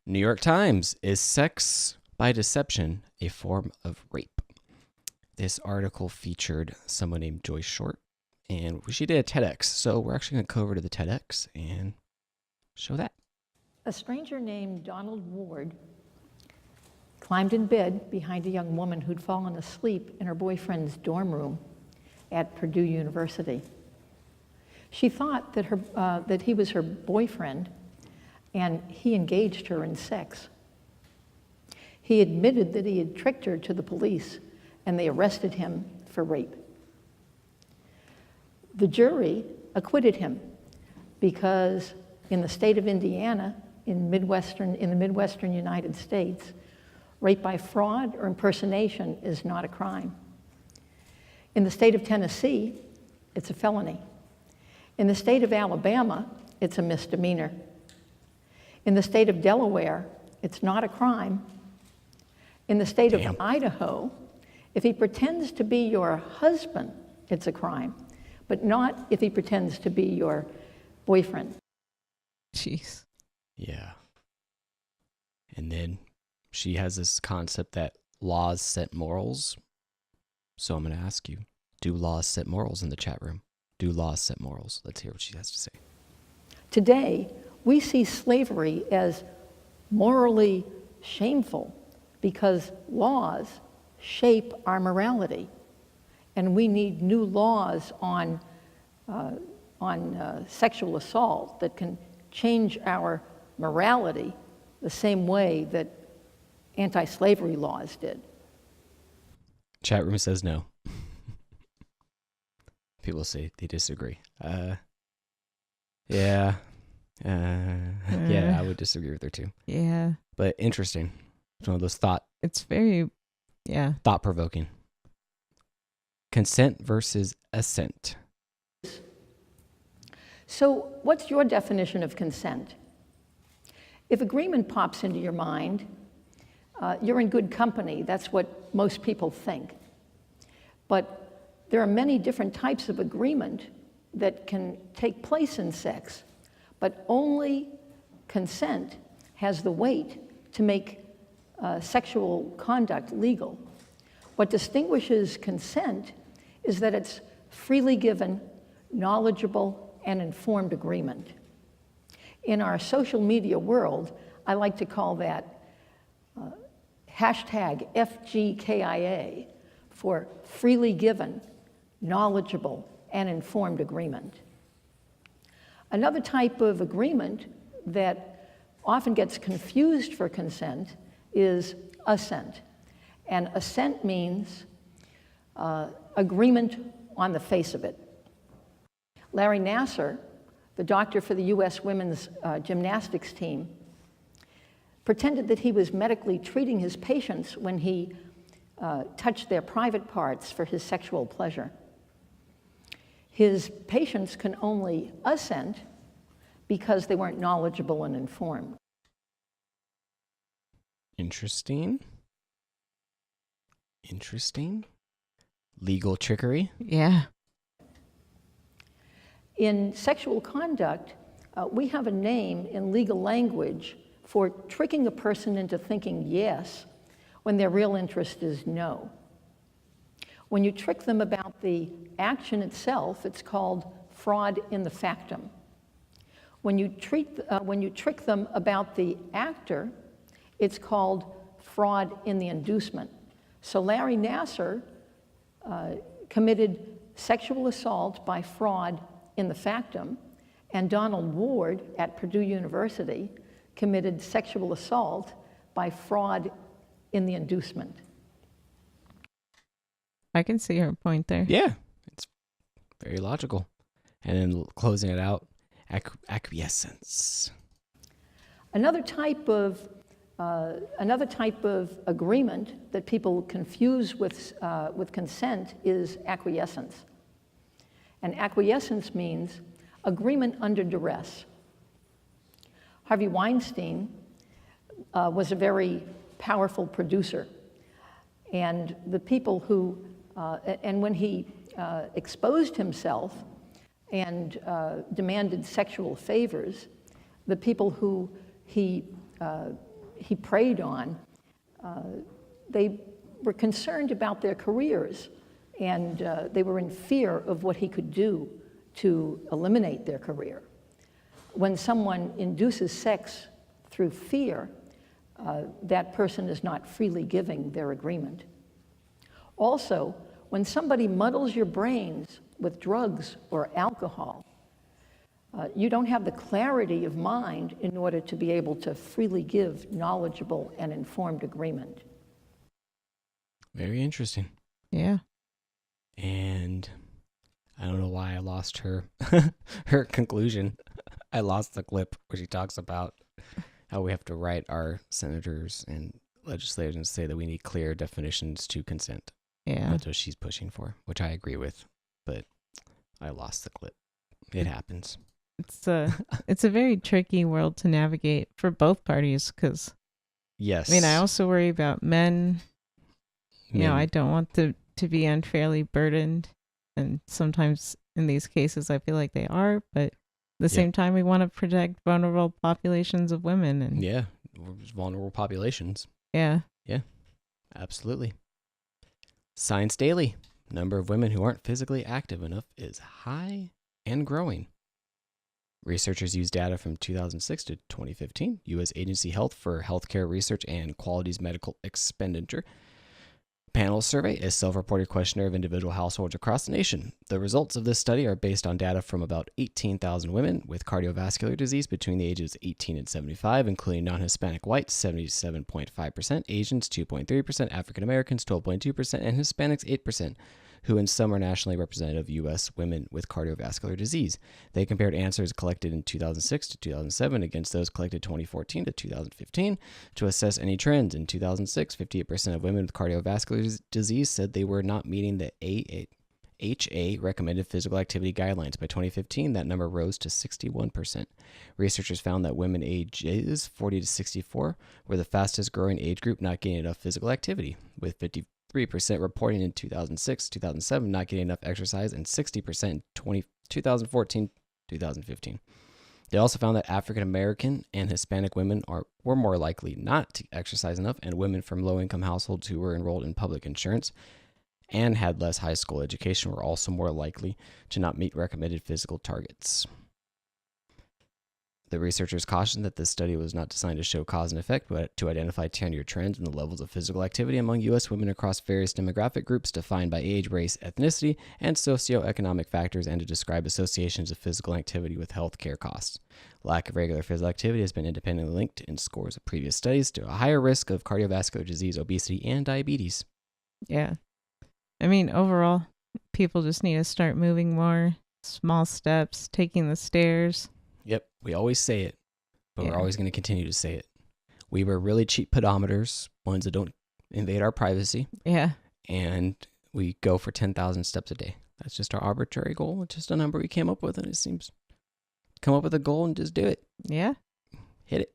New York Times, is sex by deception a form of rape? This article featured someone named Joyce Short, and she did a TEDx. So we're actually going to go over to the TEDx and show that. A stranger named Donald Ward climbed in bed behind a young woman who'd fallen asleep in her boyfriend's dorm room at Purdue University. She thought that he was her boyfriend, and he engaged her in sex. He admitted that he had tricked her to the police, and they arrested him for rape. The jury acquitted him because in the state of Indiana, in the Midwestern United States, rape by fraud or impersonation is not a crime. In the state of Tennessee, it's a felony. In the state of Alabama, it's a misdemeanor. In the state of Delaware, it's not a crime. In the state of Idaho, if he pretends to be your husband, it's a crime, but not if he pretends to be your boyfriend. Jeez. Yeah. And then she has this concept that laws set morals. So I'm going to ask you, do laws set morals in the chat room? Do laws set morals? Let's hear what she has to say. Today, we see slavery as morally shameful because laws shape our morality. And we need new laws on sexual assault that can change our morality the same way that anti-slavery laws did. Chat room says no. People say they disagree. Yeah, I would disagree with her too. Yeah. But interesting. It's one of those It's very, thought-provoking. Consent versus assent. So what's your definition of consent? If agreement pops into your mind, you're in good company. That's what most people think. But there are many different types of agreement that can take place in sex, but only consent has the weight to make sexual conduct legal. What distinguishes consent is that it's freely given, knowledgeable, and informed agreement. In our social media world, I like to call that hashtag FGKIA for freely given, knowledgeable, and informed agreement. Another type of agreement that often gets confused for consent is assent. And assent means agreement on the face of it. Larry Nassar, the doctor for the U.S. women's gymnastics team, pretended that he was medically treating his patients when he touched their private parts for his sexual pleasure. His patients can only assent because they weren't knowledgeable and informed. Interesting. Legal trickery. Yeah. In sexual conduct, we have a name in legal language for tricking a person into thinking yes when their real interest is no. When you trick them about the action itself, it's called fraud in the factum. When you trick them about the actor, it's called fraud in the inducement. So Larry Nassar committed sexual assault by fraud in the factum, and Donald Ward at Purdue University committed sexual assault by fraud in the inducement. I can see her point there. Yeah, it's very logical. And then closing it out, acquiescence. Another type of agreement that people confuse with consent is acquiescence. And acquiescence means agreement under duress. Harvey Weinstein was a very powerful producer. And the people who, and when he exposed himself and demanded sexual favors, the people who he he preyed on, they were concerned about their careers, and they were in fear of what he could do to eliminate their career. When someone induces sex through fear, that person is not freely giving their agreement. Also, when somebody muddles your brains with drugs or alcohol, you don't have the clarity of mind in order to be able to freely give knowledgeable and informed agreement. Very interesting. Yeah. And I don't know why I lost her her conclusion. I lost the clip where she talks about how we have to write our senators and legislators and say that we need clear definitions to consent. Yeah. That's what she's pushing for, which I agree with, but I lost the clip. It happens. It's a very tricky world to navigate for both parties, because Yes. I mean, I also worry about men. You know, I don't want to be unfairly burdened, and sometimes in these cases I feel like they are, but at the same time we want to protect vulnerable populations of women. And vulnerable populations. Yeah. Absolutely. Science Daily. Number of women who aren't physically active enough is high and growing. Researchers used data from 2006 to 2015, U.S. Agency Health for Healthcare Research and Quality's Medical Expenditure panel survey, a self-reported questionnaire of individual households across the nation. The results of this study are based on data from about 18,000 women with cardiovascular disease between the ages 18 and 75, including non-Hispanic whites, 77.5%, Asians, 2.3%, African Americans, 12.2%, and Hispanics, 8%, who in some are nationally representative U.S. women with cardiovascular disease. They compared answers collected in 2006 to 2007 against those collected 2014 to 2015 to assess any trends. In 2006, 58% of women with cardiovascular disease said they were not meeting the AHA recommended physical activity guidelines. By 2015, that number rose to 61%. Researchers found that women ages 40 to 64 were the fastest growing age group not getting enough physical activity, with 53% reporting in 2006, 2007 not getting enough exercise, and 60% in 2014, 2015. They also found that African American and Hispanic women were more likely not to exercise enough, and women from low-income households who were enrolled in public insurance and had less high school education were also more likely to not meet recommended physical targets. The researchers cautioned that this study was not designed to show cause and effect, but to identify 10-year trends in the levels of physical activity among U.S. women across various demographic groups defined by age, race, ethnicity, and socioeconomic factors, and to describe associations of physical activity with health care costs. Lack of regular physical activity has been independently linked in scores of previous studies to a higher risk of cardiovascular disease, obesity, and diabetes. Yeah. I mean, overall, people just need to start moving more, small steps, taking the stairs. Yep, we always say it, but we're always going to continue to say it. We were really cheap pedometers, ones that don't invade our privacy. Yeah. And we go for 10,000 steps a day. That's just our arbitrary goal. It's just a number we came up with, and it seems come up with a goal and just do it. Yeah. Hit it.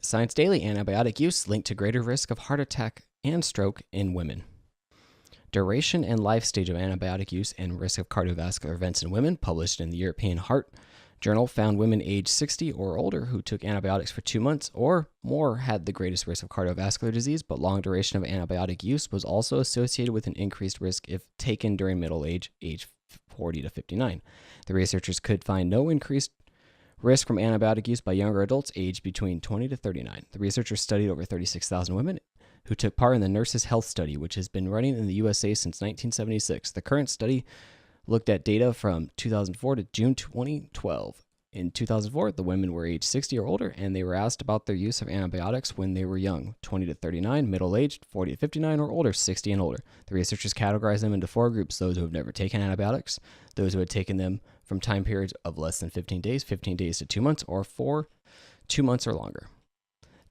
Science Daily, antibiotic use linked to greater risk of heart attack and stroke in women. Duration and life stage of antibiotic use and risk of cardiovascular events in women, published in the European Heart Journal, found women aged 60 or older who took antibiotics for 2 months or more had the greatest risk of cardiovascular disease, but long duration of antibiotic use was also associated with an increased risk if taken during middle age 40 to 59. The researchers could find no increased risk from antibiotic use by younger adults aged between 20 to 39. The researchers studied over 36,000 women who took part in the Nurses' Health Study, which has been running in the USA since 1976. The current study looked at data from 2004 to June 2012. In 2004, the women were age 60 or older, and they were asked about their use of antibiotics when they were young, 20 to 39, middle-aged, 40 to 59, or older, 60 and older. The researchers categorized them into 4 groups: those who have never taken antibiotics, those who had taken them from time periods of less than 15 days to 2 months, or for 2 months or longer.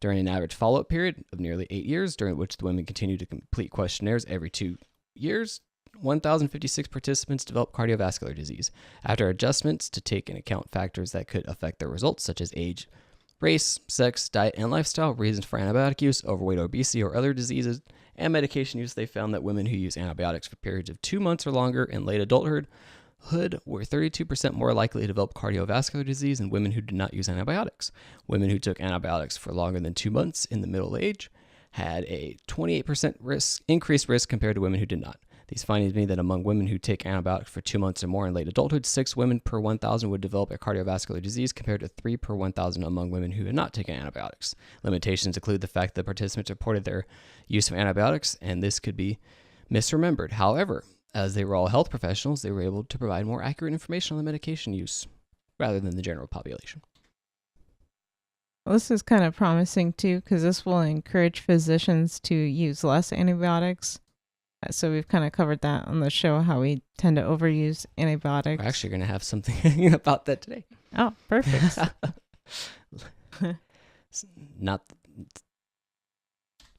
During an average follow-up period of nearly 8 years, during which the women continued to complete questionnaires every 2 years, 1,056 participants developed cardiovascular disease. After adjustments to take into account factors that could affect their results, such as age, race, sex, diet, and lifestyle, reasons for antibiotic use, overweight, obesity, or other diseases, and medication use, they found that women who use antibiotics for periods of 2 months or longer in late adulthood were 32% more likely to develop cardiovascular disease than women who did not use antibiotics. Women who took antibiotics for longer than 2 months in the middle age had a 28% increased risk compared to women who did not. These findings mean that among women who take antibiotics for 2 months or more in late adulthood, 6 women per 1,000 would develop a cardiovascular disease compared to 3 per 1,000 among women who had not taken antibiotics. Limitations include the fact that participants reported their use of antibiotics, and this could be misremembered. However, as they were all health professionals, they were able to provide more accurate information on the medication use rather than the general population. Well, this is kind of promising too, because this will encourage physicians to use less antibiotics. So we've kind of covered that on the show, how we tend to overuse antibiotics. We're actually going to have something about that today. Oh, perfect. Not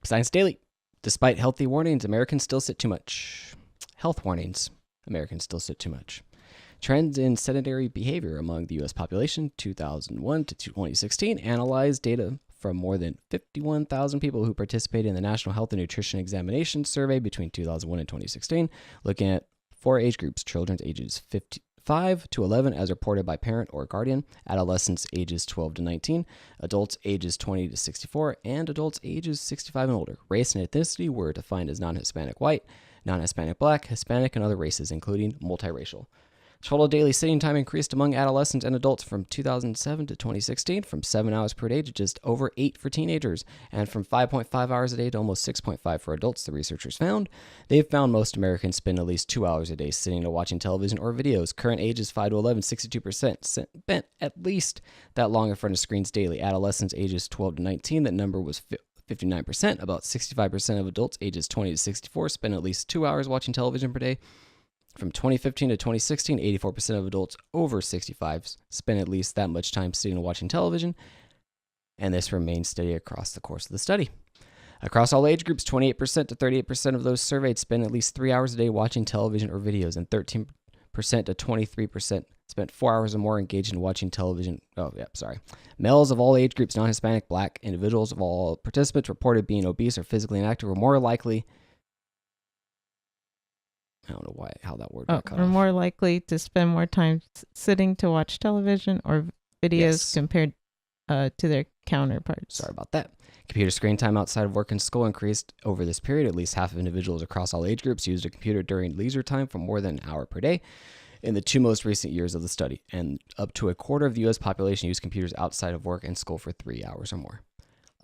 Science Daily. Despite healthy warnings, Americans still sit too much. Health warnings, Americans still sit too much. Trends in sedentary behavior among the U.S. population, 2001 to 2016, analyzed data from more than 51,000 people who participated in the National Health and Nutrition Examination Survey between 2001 and 2016, looking at 4 age groups: children ages 5 to 11 as reported by parent or guardian, adolescents ages 12 to 19, adults ages 20 to 64, and adults ages 65 and older. Race and ethnicity were defined as non-Hispanic white, non-Hispanic black, Hispanic, and other races, including multiracial. Total daily sitting time increased among adolescents and adults from 2007 to 2016 from 7 hours per day to just over 8 for teenagers, and from 5.5 hours a day to almost 6.5 for adults, the researchers found. They've found most Americans spend at least 2 hours a day sitting or watching television or videos. Current ages 5 to 11, 62% spent at least that long in front of screens daily. Adolescents ages 12 to 19, that number was 59%. About 65% of adults ages 20 to 64 spend at least 2 hours watching television per day. From 2015 to 2016, 84% of adults over 65 spent at least that much time sitting and watching television, and this remained steady across the course of the study. Across all age groups, 28% to 38% of those surveyed spent at least 3 hours a day watching television or videos, and 13% to 23% spent 4 hours or more engaged in watching television. Males of all age groups, non-Hispanic, black individuals of all participants reported being obese or physically inactive were more likely. I don't know how that word got cut Are off. more likely to spend more time sitting to watch television or videos compared to their counterparts. Sorry about that. Computer screen time outside of work and school increased over this period. At least half of individuals across all age groups used a computer during leisure time for more than an hour per day in the 2 most recent years of the study, and up to a quarter of the U.S. population used computers outside of work and school for 3 hours or more.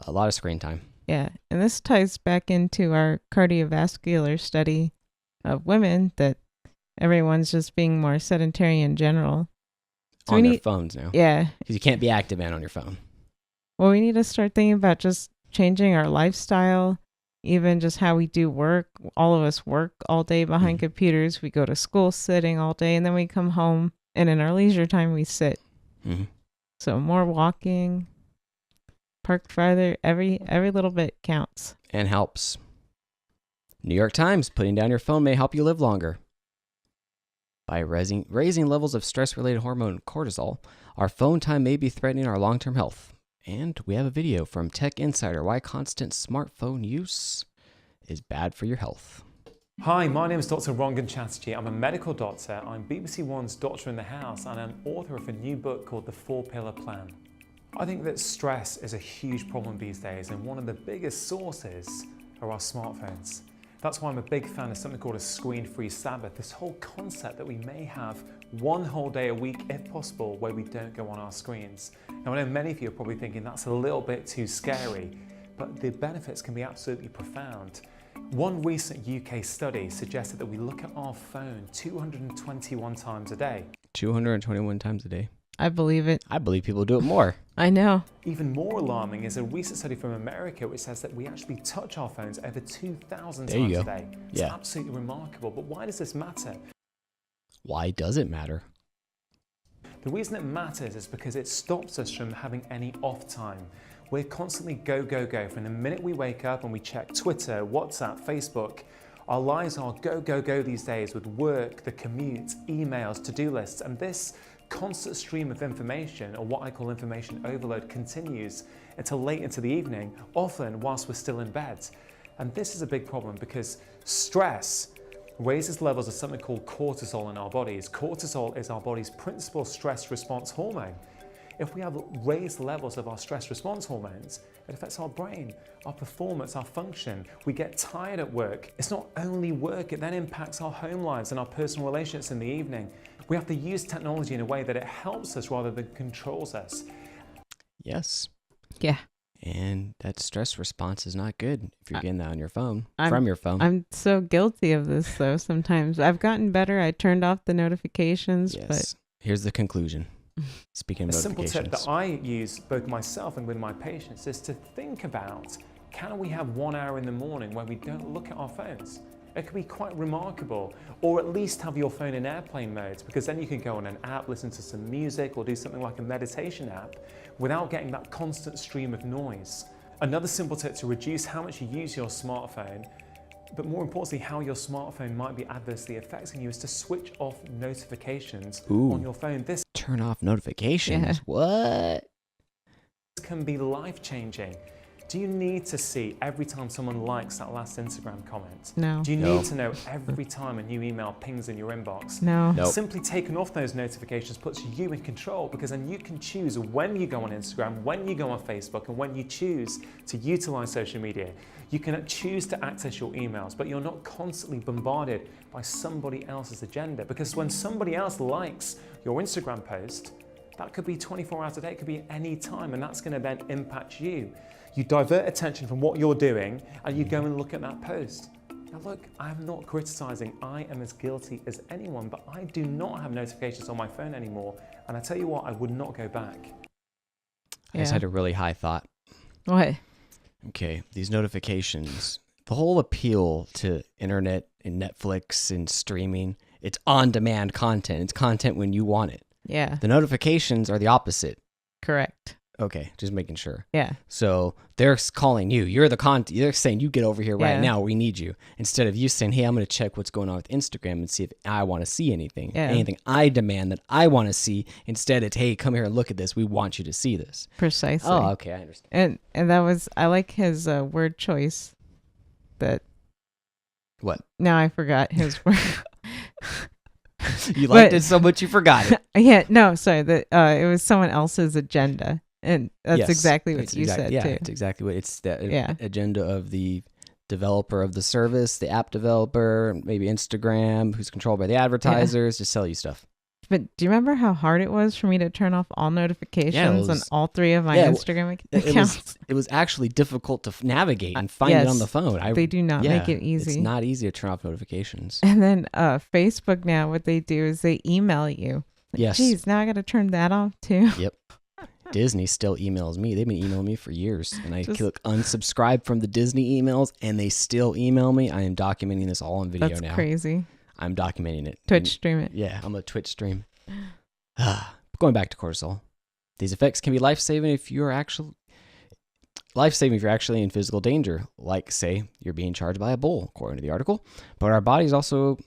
A lot of screen time. Yeah, and this ties back into our cardiovascular study of women, that everyone's just being more sedentary in general. So on their phones now. Yeah. Because you can't be active on your phone. Well, we need to start thinking about just changing our lifestyle, even just how we do work. All of us work all day behind computers. We go to school sitting all day, and then we come home, and in our leisure time, we sit. Mm-hmm. So more walking, park farther, every little bit counts. And helps. New York Times, putting down your phone may help you live longer. By raising levels of stress-related hormone cortisol, our phone time may be threatening our long-term health. And we have a video from Tech Insider, why constant smartphone use is bad for your health. Hi, my name is Dr. Rangan Chatterjee. I'm a medical doctor. I'm BBC One's Doctor in the House, and I'm author of a new book called The 4-Pillar Plan. I think that stress is a huge problem these days, and one of the biggest sources are our smartphones. That's why I'm a big fan of something called a screen-free Sabbath, this whole concept that we may have one whole day a week, if possible, where we don't go on our screens. Now, I know many of you are probably thinking that's a little bit too scary, but the benefits can be absolutely profound. One recent UK study suggested that we look at our phone 221 times a day. 221 times a day. I believe it. I believe people do it more. I know. Even more alarming is a recent study from America which says that we actually touch our phones over 2,000 times a day. It's absolutely remarkable. But why does this matter? Why does it matter? The reason it matters is because it stops us from having any off time. We're constantly go, go, go. From the minute we wake up and we check Twitter, WhatsApp, Facebook, our lives are go, go, go these days with work, the commute, emails, to-do lists, and this constant stream of information, or what I call information overload, continues until late into the evening, often whilst we're still in bed. And this is a big problem because stress raises levels of something called cortisol in our bodies. Cortisol is our body's principal stress response hormone. If we have raised levels of our stress response hormones, it affects our brain, our performance, our function. We get tired at work. It's not only work, it then impacts our home lives and our personal relationships in the evening. We have to use technology in a way that it helps us rather than controls us. Yes. Yeah. And that stress response is not good if you're getting that on your phone, from your phone. I'm so guilty of this, though, sometimes. I've gotten better. I turned off the notifications, Yes. but Here's the conclusion. Speaking of A simple notifications. tip that I use both myself and with my patients is to think about, can we have 1 hour in the morning where we don't look at our phones? It could be quite remarkable. Or at least have your phone in airplane mode, because then you can go on an app, listen to some music, or do something like a meditation app without getting that constant stream of noise. Another simple tip to reduce how much you use your smartphone, but more importantly, how your smartphone might be adversely affecting you, is to switch off notifications on your phone. This Turn off notifications. Yeah. What? can be life-changing. Do you need to see every time someone likes that last Instagram comment? no. Do you No. need to know every time a new email pings in your inbox? No. Nope. Simply taking off those notifications puts you in control, because then you can choose when you go on Instagram, when you go on Facebook, and when you choose to utilize social media. You can choose to access your emails, but you're not constantly bombarded by somebody else's agenda, because when somebody else likes your Instagram post, that could be 24 hours a day, it could be any time, and that's going to then impact you. You divert attention from what you're doing and you go and look at that post. Now look, I'm not criticizing, I am as guilty as anyone, but I do not have notifications on my phone anymore. And I tell you what, I would not go back. I just Yeah. had a really high thought. What? Okay, these notifications, the whole appeal to internet and Netflix and streaming, it's on-demand content. It's content when you want it. Yeah. The notifications are the opposite. Correct. Okay, just making sure. Yeah. So they're calling you. You're the content. They're saying you get over here right Yeah. now. We need you. Instead of you saying, hey, I'm going to check what's going on with Instagram and see if I want to see anything. Yeah. Anything I demand that I want to see. Instead, it's, hey, come here and look at this. We want you to see this. Precisely. Oh, okay. I understand. And that was, I like his word choice. That What? now I forgot his word. You liked But- it so much you forgot it. Yeah, no, sorry. That it was someone else's agenda, and that's Yes, exactly what that's you said yeah, too. it's exactly what it's the Yeah. agenda of the developer of the service, the app developer, maybe Instagram, who's controlled by the advertisers to sell you stuff. But do you remember how hard it was for me to turn off all notifications on was- all three of my yeah, Instagram It accounts? was, it was actually difficult to navigate and find it yes, on the phone. They do not make yeah, it easy. It's not easy to turn off notifications. And then Facebook now, what they do is they email you. Like, Yes. Geez, now I got to turn that off too. Yep. Disney still emails me. They've been emailing me for years. And I Just- click unsubscribe from the Disney emails and they still email me. I am documenting this all on video That's now. crazy. I'm documenting it. Twitch stream it. Yeah, I'm a Twitch stream. Going back to cortisol. These effects can be life-saving if you're actually in physical danger, like say you're being charged by a bull, according to the article. But our bodies also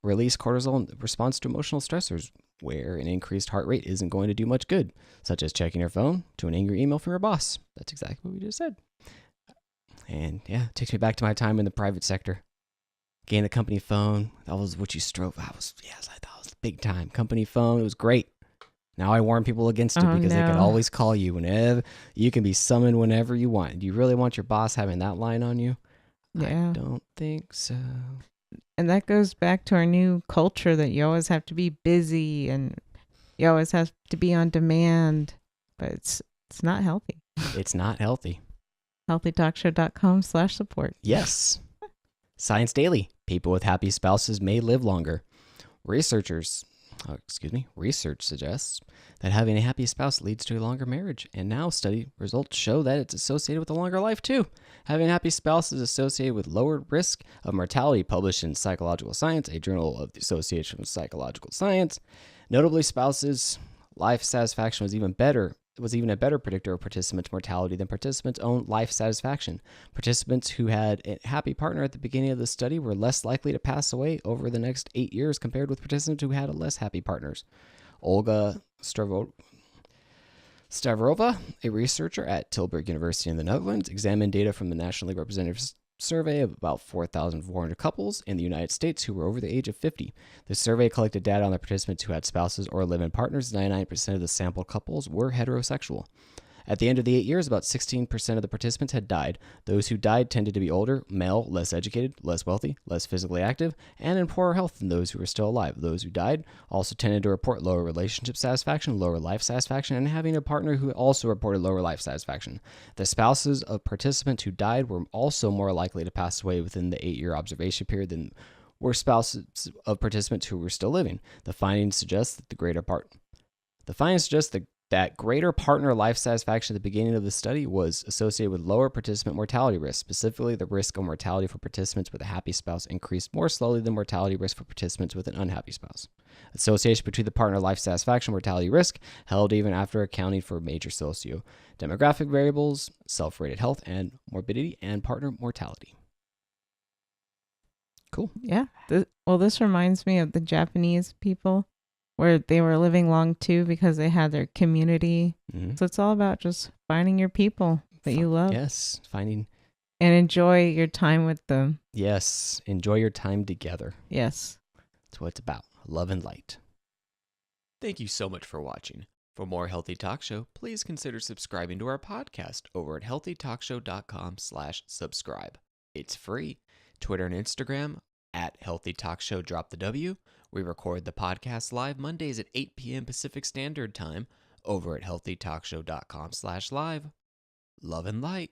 release cortisol in response to emotional stressors, where an increased heart rate isn't going to do much good, such as checking your phone to an angry email from your boss. That's exactly what we just said. And yeah, it takes me back to my time in the private sector. Getting the company phone, that was what you strove. I thought it was big time. Company phone, it was great. Now I warn people against it Oh, because they can no. always call you whenever. You can be summoned whenever you want. Do you really want your boss having that line on you? Yeah. I don't think so. And that goes back to our new culture that you always have to be busy and you always have to be on demand. But it's not healthy. It's not healthy. HealthyTalkShow.com/support. Yes. Science Daily. People with happy spouses may live longer. Research suggests that having a happy spouse leads to a longer marriage. And now study results show that it's associated with a longer life too. Having a happy spouse is associated with lower risk of mortality, published in Psychological Science, a journal of the Association of Psychological Science. Notably, spouses' life satisfaction was even a better predictor of participants' mortality than participants' own life satisfaction. Participants who had a happy partner at the beginning of the study were less likely to pass away over the next 8 years compared with participants who had less happy partners. Olga Stavrova, a researcher at Tilburg University in the Netherlands, examined data from the nationally representative survey of about 4,400 couples in the United States who were over the age of 50. The survey collected data on the participants who had spouses or live-in partners. 99% of the sampled couples were heterosexual. At the end of the 8 years, about 16% of the participants had died. Those who died tended to be older, male, less educated, less wealthy, less physically active, and in poorer health than those who were still alive. Those who died also tended to report lower relationship satisfaction, lower life satisfaction, and having a partner who also reported lower life satisfaction. The spouses of participants who died were also more likely to pass away within the 8-year observation period than were spouses of participants who were still living. The findings suggest that that greater partner life satisfaction at the beginning of the study was associated with lower participant mortality risk. Specifically, the risk of mortality for participants with a happy spouse increased more slowly than mortality risk for participants with an unhappy spouse. Association between the partner life satisfaction and mortality risk held even after accounting for major socio-demographic variables, self-rated health and morbidity, and partner mortality. Cool. Yeah. This reminds me of the Japanese people, where they were living long too because they had their community. Mm-hmm. So it's all about just finding your people that you love. Yes, finding. And enjoy your time with them. Yes, enjoy your time together. Yes. That's what it's about, love and light. Thank you so much for watching. For more Healthy Talk Show, please consider subscribing to our podcast over at healthytalkshow.com/subscribe. It's free. Twitter and Instagram at Healthy Talk Show, drop the W. We record the podcast live Mondays at 8 p.m. Pacific Standard Time over at healthytalkshow.com/live. Love and light.